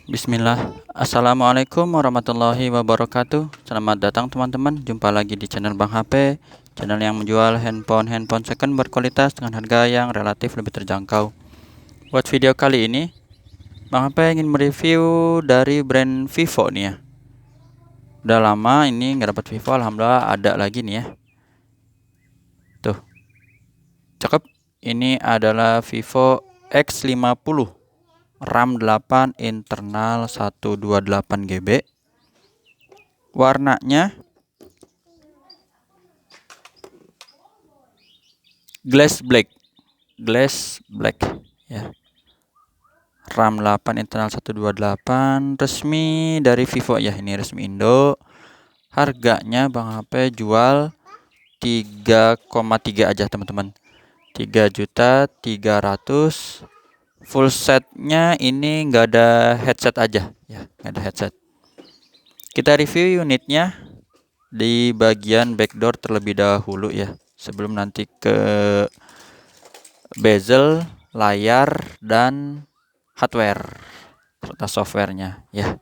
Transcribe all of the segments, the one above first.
Bismillah. Assalamualaikum warahmatullahi wabarakatuh. Selamat datang teman-teman. Jumpa lagi di channel Bang HP, channel yang menjual handphone second berkualitas dengan harga yang relatif lebih terjangkau. Buat video kali ini, Bang HP ingin mereview dari brand Vivo nih ya. Udah lama ini nggak dapat Vivo, alhamdulillah ada lagi nih ya. Tuh, cakep. Ini adalah Vivo X50, RAM 8, internal 128 GB. Warnanya glass black ya. RAM 8, internal 128, resmi dari Vivo ya, ini resmi Indo. Harganya Bang HP jual 3,3 aja teman-teman, 3.300.000. Full setnya ini nggak ada headset aja ya, nggak ada headset. Kita review unitnya di bagian backdoor terlebih dahulu ya, sebelum nanti ke bezel, layar, dan hardware serta softwarenya ya.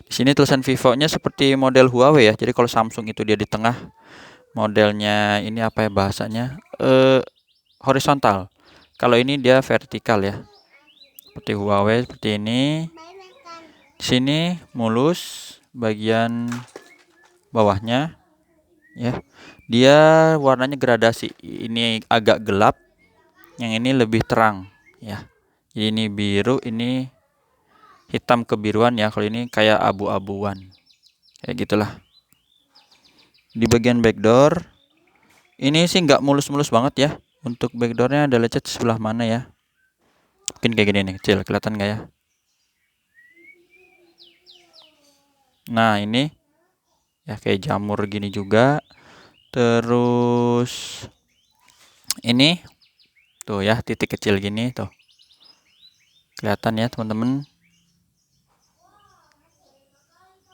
Di sini tulisan Vivo-nya seperti model Huawei ya. Jadi kalau Samsung itu dia di tengah, modelnya ini apa ya bahasanya? Horizontal. Kalau ini dia vertikal ya. Seperti Huawei seperti ini. Di sini mulus bagian bawahnya ya. Dia warnanya gradasi. Ini agak gelap, yang ini lebih terang ya. Jadi ini biru, ini hitam kebiruan ya. Kalau ini kayak abu-abuan, kayak gitulah. Di bagian backdoor ini sih nggak mulus-mulus banget ya. Untuk backdoornya ada lecet sebelah mana ya, mungkin kayak gini nih, kecil, kelihatan nggak ya? Nah ini ya kayak jamur gini juga. Terus ini tuh ya, titik kecil gini tuh, kelihatan ya teman-teman.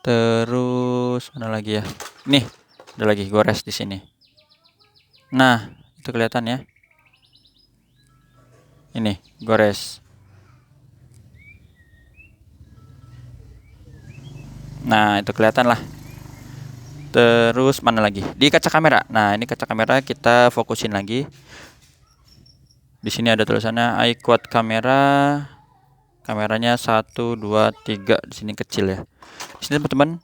Terus mana lagi ya? Nih, ada lagi gores di sini. Nah, itu kelihatan ya. Ini gores. Nah, itu kelihatan lah. Terus mana lagi? Di kaca kamera. Nah, ini kaca kamera kita fokusin lagi. Di sini ada tulisannya iQuad kamera. Kameranya 1, 2, 3. Di sini kecil ya. Di sini teman-teman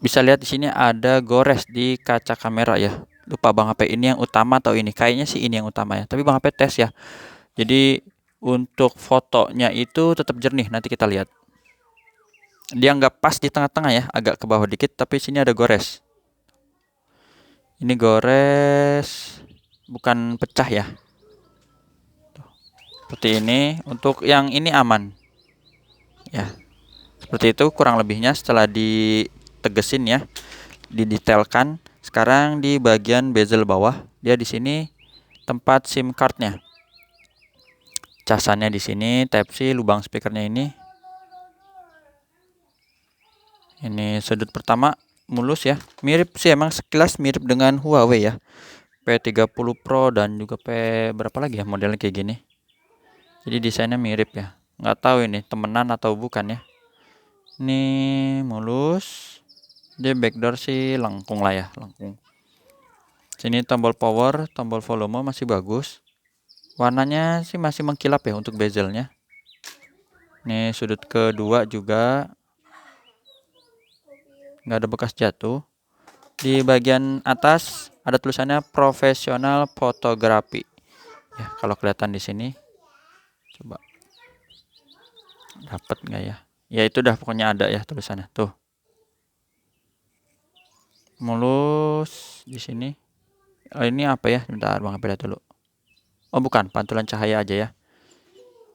bisa lihat di sini ada gores di kaca kamera ya. Lupa Bang HP ini yang utama atau ini? Kayaknya sih ini yang utama ya. Tapi Bang HP tes ya. Jadi untuk fotonya itu tetap jernih. Nanti kita lihat. Dia nggak pas di tengah-tengah ya, agak ke bawah dikit. Tapi sini ada gores. Ini gores bukan pecah ya. Seperti ini. Untuk yang ini aman ya. Seperti itu kurang lebihnya setelah ditegesin ya, didetailkan. Sekarang di bagian bezel bawah, dia di sini tempat SIM cardnya. Casannya di sini, Type C, lubang speakernya ini. Ini sudut pertama mulus ya. Mirip sih, emang sekilas mirip dengan Huawei ya. P30 Pro dan juga P berapa lagi ya modelnya kayak gini. Jadi desainnya mirip ya. Nggak tahu ini temenan atau bukan ya. Ini mulus. Dia backdoor sih lengkung lah ya, lengkung. Sini tombol power, tombol volume masih bagus. Warnanya sih masih mengkilap ya untuk bezelnya. Ini sudut kedua juga nggak ada bekas jatuh. Di bagian atas ada tulisannya profesional fotografi. Ya, kalau kelihatan di sini. Coba dapat nggak ya? Ya itu dah pokoknya ada ya tulisannya. Tuh. Mulus di sini. Oh, ini apa ya? Bentar Bang, lihat dulu. Oh, bukan, pantulan cahaya aja ya.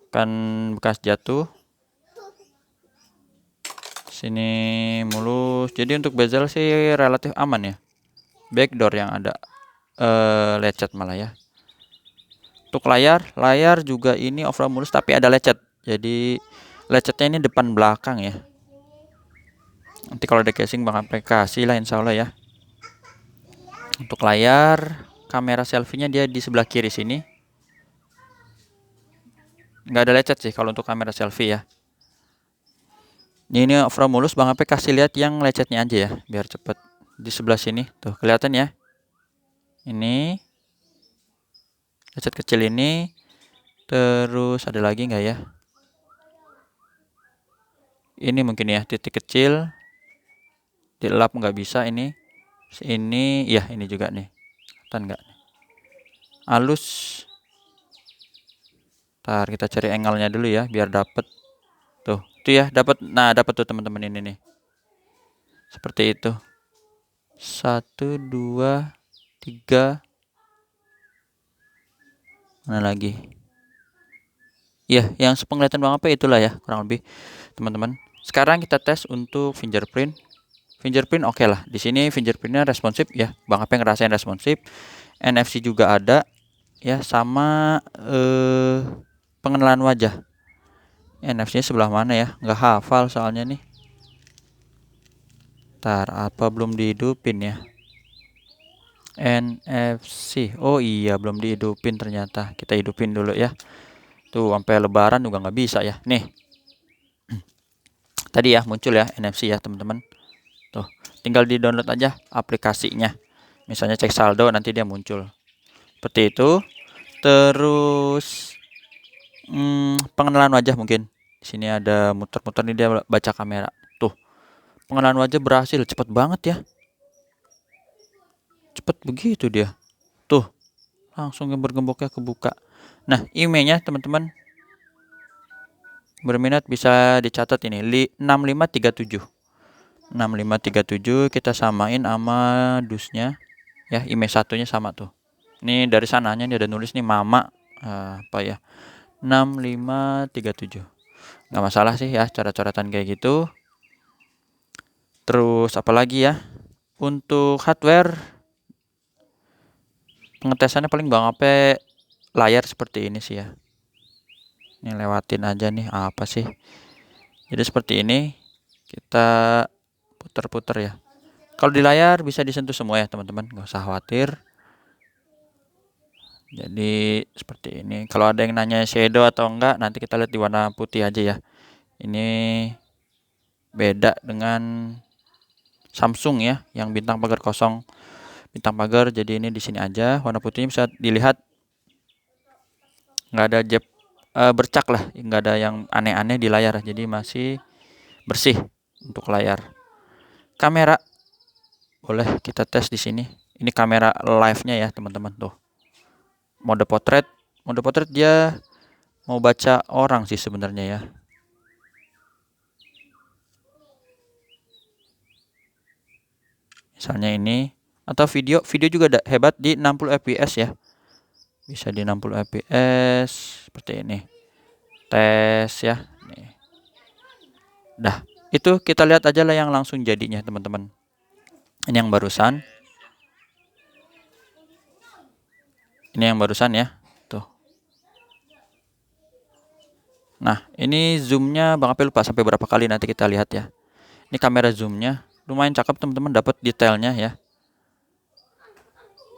Kan bekas jatuh. Sini mulus. Jadi untuk bezel sih relatif aman ya. Backdoor yang ada lecet malah ya. Untuk layar juga ini overall mulus tapi ada lecet. Jadi lecetnya ini depan belakang ya. Nanti kalau ada casing Bang aplikasi lah insya Allah ya. Untuk layar, kamera selfie-nya dia di sebelah kiri sini. Nggak ada lecet sih kalau untuk kamera selfie ya. Ini overall mulus, Bang Ape kasih lihat yang lecetnya aja ya, biar cepet. Di sebelah sini, tuh kelihatan ya. Ini lecet kecil ini, terus ada lagi nggak ya? Ini mungkin ya, titik kecil, dilap nggak bisa ini. Ini, ya ini juga nih, kelihatan nggak? Halus. Ntar kita cari angle-nya dulu ya, biar dapet. Tuh, itu ya, dapat. Nah, dapat tuh teman-teman ini nih. Seperti itu. 1, 2, 3. Mana lagi? Ya, yang sepenglihatan Bang Ape itulah ya, kurang lebih teman-teman. Sekarang kita tes untuk fingerprint. Fingerprint oke lah. Di sini fingerprintnya responsif ya. Bang Ape ngerasain responsif. NFC juga ada ya, sama pengenalan wajah. NFC-nya sebelah mana ya? Nggak hafal soalnya nih. Ntar apa belum dihidupin ya? NFC. Oh iya, belum dihidupin ternyata. Kita hidupin dulu ya. Tuh, sampai lebaran juga nggak bisa ya. Nih. Tadi ya muncul ya NFC ya, teman-teman. Tuh, tinggal di-download aja aplikasinya. Misalnya cek saldo, nanti dia muncul. Seperti itu. Terus pengenalan wajah mungkin. Di sini ada muter-muter nih, dia baca kamera. Tuh. Pengenalan wajah berhasil, cepet banget ya. Cepet begitu dia. Tuh, langsung gembok-gemboknya kebuka. Nah, emailnya teman-teman berminat bisa dicatat ini 6537. 6537 kita samain sama dusnya ya, email satunya sama tuh. Ini dari sananya dia ada nulis nih mama apa ya, 6537. Nggak masalah sih ya coret-coretan kayak gitu. Terus apalagi ya, untuk hardware pengetesannya paling Bang Ape layar seperti ini sih ya. Ini lewatin aja nih, apa sih. Jadi seperti ini, kita putar-putar ya. Kalau di layar bisa disentuh semua ya teman-teman, nggak usah khawatir. Jadi seperti ini. Kalau ada yang nanya shadow atau enggak, nanti kita lihat di warna putih aja ya. Ini beda dengan Samsung ya, yang bintang pagar kosong. Bintang pagar, jadi ini di sini aja. Warna putihnya bisa dilihat, nggak ada bercak lah, nggak ada yang aneh-aneh di layar. Jadi masih bersih untuk layar. Kamera boleh kita tes di sini. Ini kamera live-nya ya teman-teman tuh. Mode potret dia mau baca orang sih sebenarnya ya. Misalnya ini, atau video juga hebat di 60 fps ya. Bisa di 60 fps seperti ini. Tes ya. Nih. Dah, itu kita lihat aja lah yang langsung jadinya teman-teman. Ini yang barusan. Ini yang barusan ya. Tuh. Nah, ini zoomnya Bang Ape lupa sampai berapa kali, nanti kita lihat ya. Ini kamera zoomnya lumayan cakep teman-teman, dapat detailnya ya.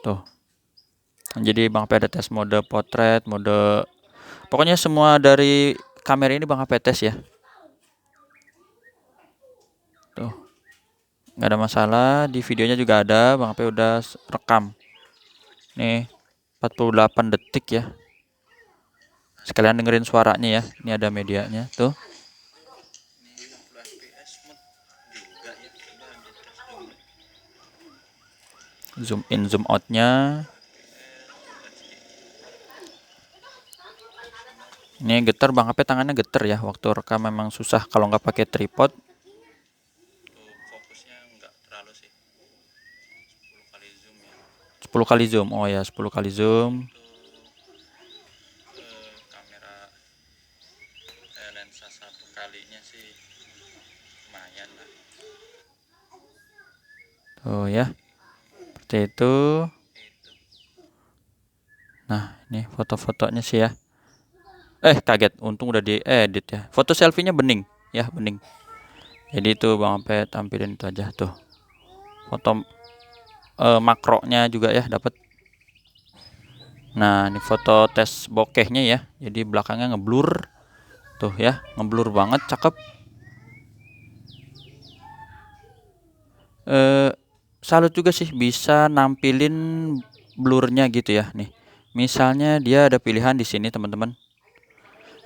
Tuh. Jadi Bang Ape ada tes mode potret, mode, pokoknya semua dari kamera ini Bang Ape tes ya. Tuh. Nggak ada masalah, di videonya juga ada, Bang Ape udah rekam. Nih, 48 detik ya. Sekalian dengerin suaranya ya. Ini ada medianya tuh. Zoom in, zoom outnya. Ini getar, Bang Ape tangannya getar ya. Waktu rekam memang susah kalau nggak pakai tripod. Fokusnya nggak terlalu sih. 10 kali zoom. Oh ya, 10 kali zoom. Kamera lensa satu kalinya sih lumayan lah. Tuh ya. Seperti itu. Nah, ini foto-fotonya sih ya. Kaget, untung udah diedit ya. Foto selfie-nya bening ya, bening. Jadi itu Bang Ape tampilin itu aja tuh. Foto makronya juga ya dapat. Nah, ini foto tes bokehnya ya. Jadi belakangnya ngeblur. Tuh ya, ngeblur banget, cakep. Salut juga sih bisa nampilin blurnya gitu ya. Nih, misalnya dia ada pilihan di sini teman-teman.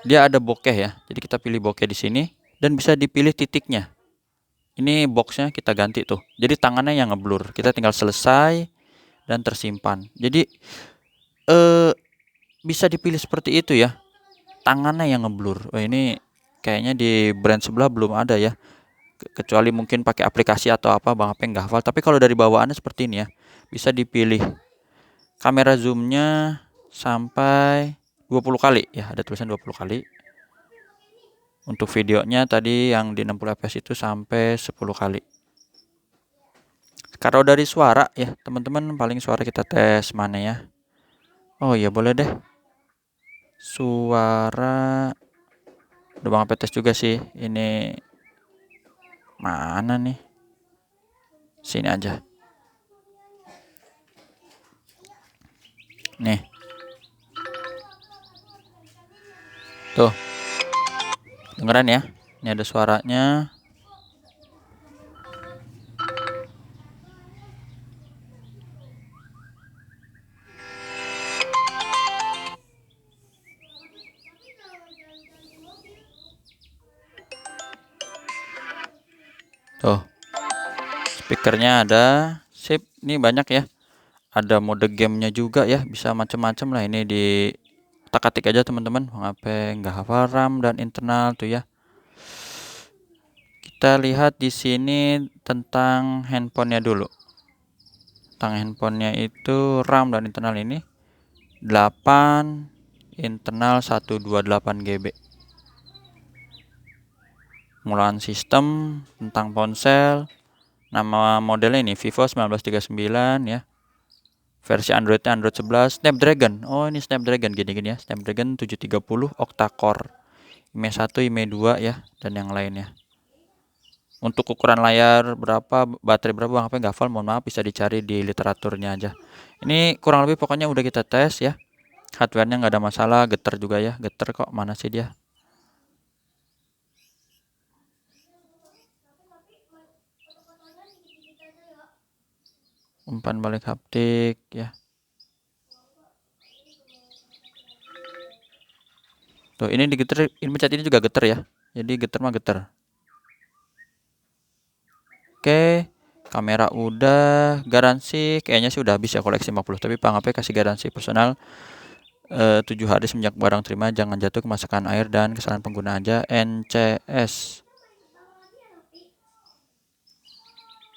Dia ada bokeh ya. Jadi kita pilih bokeh di sini dan bisa dipilih titiknya. Ini boxnya kita ganti tuh. Jadi tangannya yang ngeblur. Kita tinggal selesai dan tersimpan. Jadi bisa dipilih seperti itu ya. Tangannya yang ngeblur. Wah, ini kayaknya di brand sebelah belum ada ya. Kecuali mungkin pakai aplikasi atau apa, Bang Ape nggak hafal. Tapi kalau dari bawaannya seperti ini ya. Bisa dipilih kamera zoomnya sampai 20 kali ya, ada tulisan 20 kali. Untuk videonya tadi yang di 60 fps itu sampai 10 kali. Kalau dari suara ya teman-teman, paling suara kita tes mana ya. Oh iya boleh deh. Suara udah Bang Ape tes juga sih. Ini mana nih? Sini aja. Nih. Tuh. Dengeran ya. Ini ada suaranya. Tuh. Speakernya ada. Sip. Ini banyak ya. Ada mode gamenya juga ya, bisa macam-macam lah. Ini di otak-atik aja teman-teman. Bang Ape nggak hafal RAM dan internal tuh ya. Kita lihat di sini tentang handphonenya dulu. Tentang handphonenya itu RAM dan internal ini 8, internal 128 GB. Mulaan sistem tentang ponsel. Nama modelnya ini Vivo 1939 ya. Versi Androidnya Android 11 Snapdragon. Oh ini Snapdragon gini-gini ya. Snapdragon 730 octa-core. IMEI 1, IMEI 2 ya. Dan yang lainnya. Untuk ukuran layar berapa, baterai berapa, Bang Ape nggak hafal. Mohon maaf, bisa dicari di literaturnya aja. Ini kurang lebih pokoknya udah kita tes ya. Hardware-nya nggak ada masalah. Getar juga ya. Getar kok, mana sih dia? Umpan balik haptik ya. Tuh ini digetar, ini pencet ini juga getar ya. Jadi getar mah getar. Oke, kamera udah, garansi kayaknya sih udah habis ya koleksi 50. Tapi Bang Ape kasih garansi personal 7 hari semenjak barang terima, jangan jatuh kemasakan air dan kesalahan pengguna aja. NCS.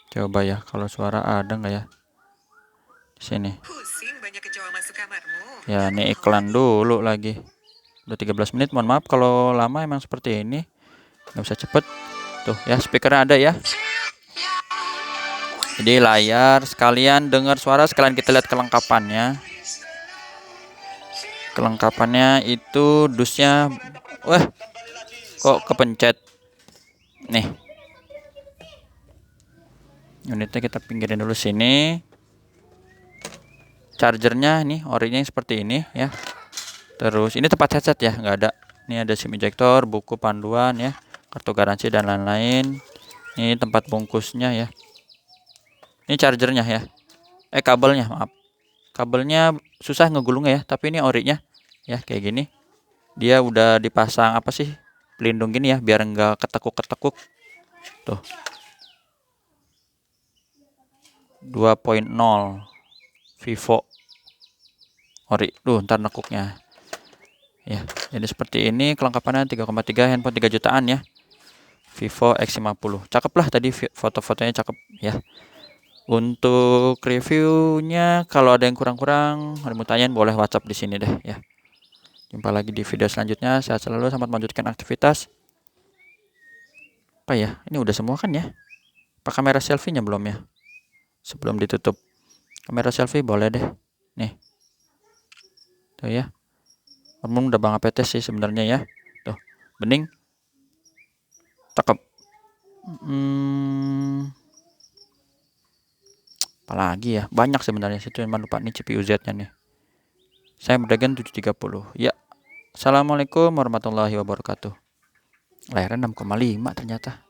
Coba ya kalau suara ada nggak ya? Di sini. Ya ini iklan dulu lagi. Udah 13 menit, mohon maaf kalau lama, emang seperti ini. Nggak bisa cepet. Tuh ya speakernya ada ya. Jadi layar sekalian dengar suara, sekalian kita lihat kelengkapannya. Kelengkapannya itu dusnya, wah kok kepencet. Nih. Unitnya kita pinggirin dulu sini. Chargernya nih orinya seperti ini ya. Terus ini tempat headset ya, nggak ada. Ini ada SIM ejector, buku panduan ya, kartu garansi dan lain-lain. Ini tempat bungkusnya ya. Ini chargernya ya. Kabelnya, maaf. Kabelnya susah ngegulungnya ya, tapi ini orinya ya kayak gini. Dia udah dipasang apa sih? Pelindung gini ya, biar nggak ketekuk-ketekuk. Tuh. 2.0 Vivo ori. Ntar nekuknya. Ya, jadi seperti ini kelengkapannya 3,3, handphone 3 jutaan ya. Vivo X50. Cakep lah tadi foto-fotonya, cakep ya. Untuk reviewnya kalau ada yang kurang-kurang, mau tanyain boleh WhatsApp di sini deh ya. Jumpa lagi di video selanjutnya. Sehat selalu, selamat melanjutkan aktivitas. Apa ya? Ini udah semua kan ya? Apa kamera selfie-nya belum ya? Sebelum ditutup. Kamera selfie boleh deh. Nih. Tuh ya. Hormon udah Bang Ape tes sih sebenarnya ya. Tuh, bening. Cakep. Apalagi ya? Banyak sebenarnya situ, cuma lupa nih CPU Z-nya nih. Saya Snapdragon 730. Ya. Assalamualaikum warahmatullahi wabarakatuh. Layarnya 6,5 ternyata.